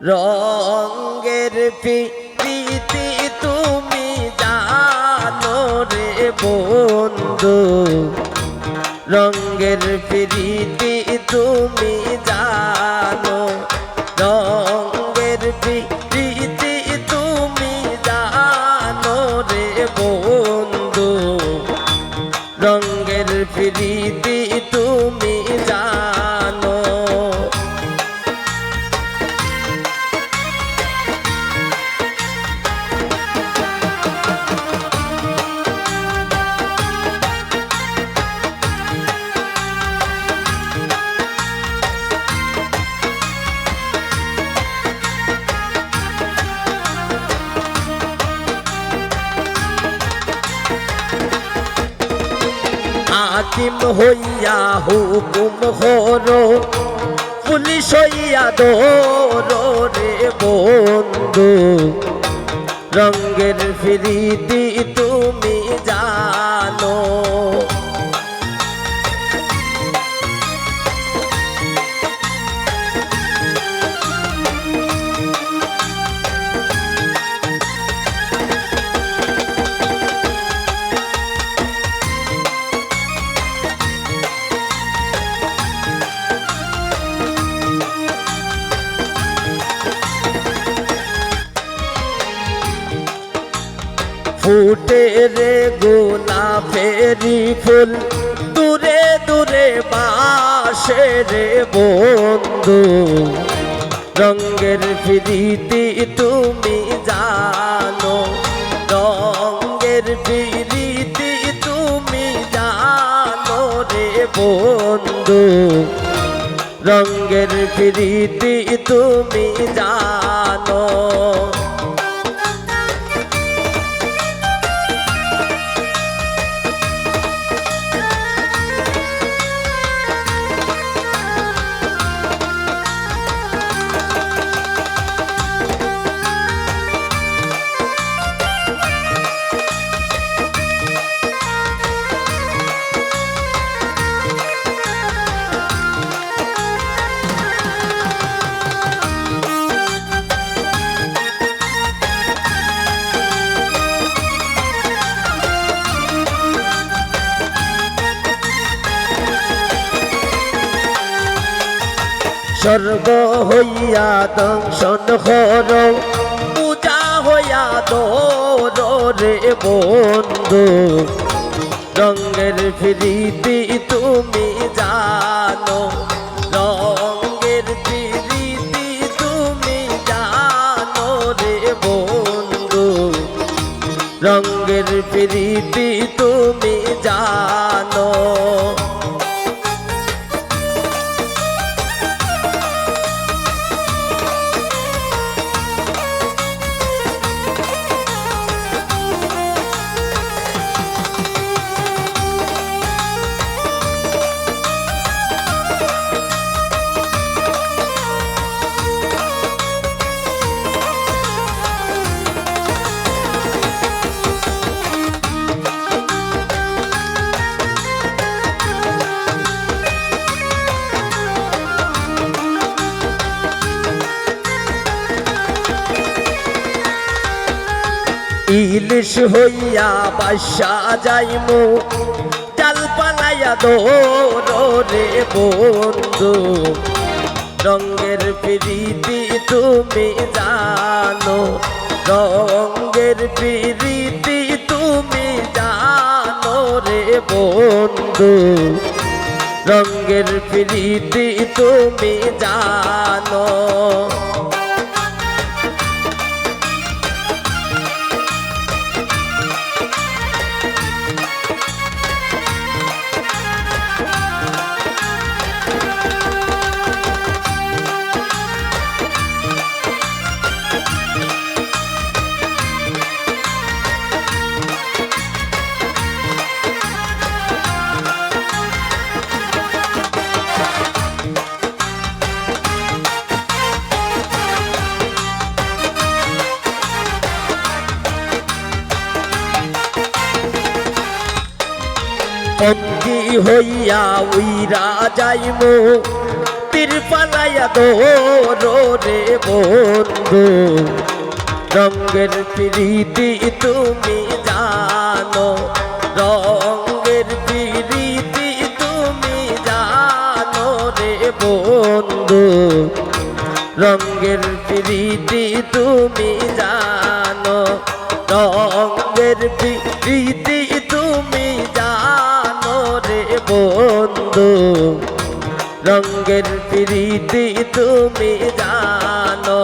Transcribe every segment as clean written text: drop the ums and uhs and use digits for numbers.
রঙের প্রীতি তুমি জানো রে বন্ধু, রঙের প্রীতি তুমি জানো, রঙের প্রীতি তুমি জানো রে বন্ধু, রঙের প্রীতি তুমি জানো। হাকিম হইয়া হুকুম হরো, পুলিশ হইয়া ধরো রে বন্ধু, রঙের প্রীতি তুমি জানো। ফুটে রে গোলাপেরি ফুল, দূরে দূরে বাসে রে বন্ধু, রঙের প্রীতি তুমি জানো, রঙের প্রীতি তুমি জানো রে বন্ধু, রঙের প্রীতি তুমি জানো। স্বর্গ হইয়া দংশন হর, পূজা হইয়া দোর রে বন্ধু, রঙের প্রীতি তুমি জানো, রঙের প্রীতি তুমি জানো রে বন্ধু, রঙের প্রীতি তুমি জানো। ইলিশ হইয়া বাসা যাইমু, জাল পালাইয়া দৌড় রে বন্ধু, রঙের প্রীতি তুমি জানো, রঙের প্রীতি তুমি জানো রে বন্ধু, রঙের প্রীতি তুমি জানো। বন্দী হইয়া উইরা যাইমু, তীর পালাইয়া দৌড়ো রে বন্ধু রঙের প্রীতি তুমি জানো রঙের প্রীতি তুমি জানো রে বন্ধু রঙের প্রীতি তুমি জানো রঙের প্রীতি তুমি জানো রে বন্ধু রঙের প্রীতি তুমি জানো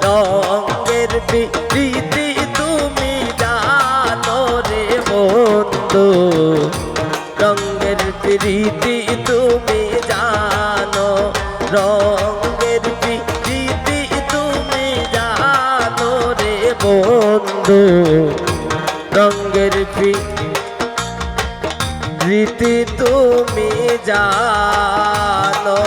রঙের প্রীতি তুমি জানো রে বন্ধু রঙের প্রীতি তুমি জানো রঙের প্রীতি তুমি জানো রে বন্ধু রঙের প্রীতি তুমি জানো।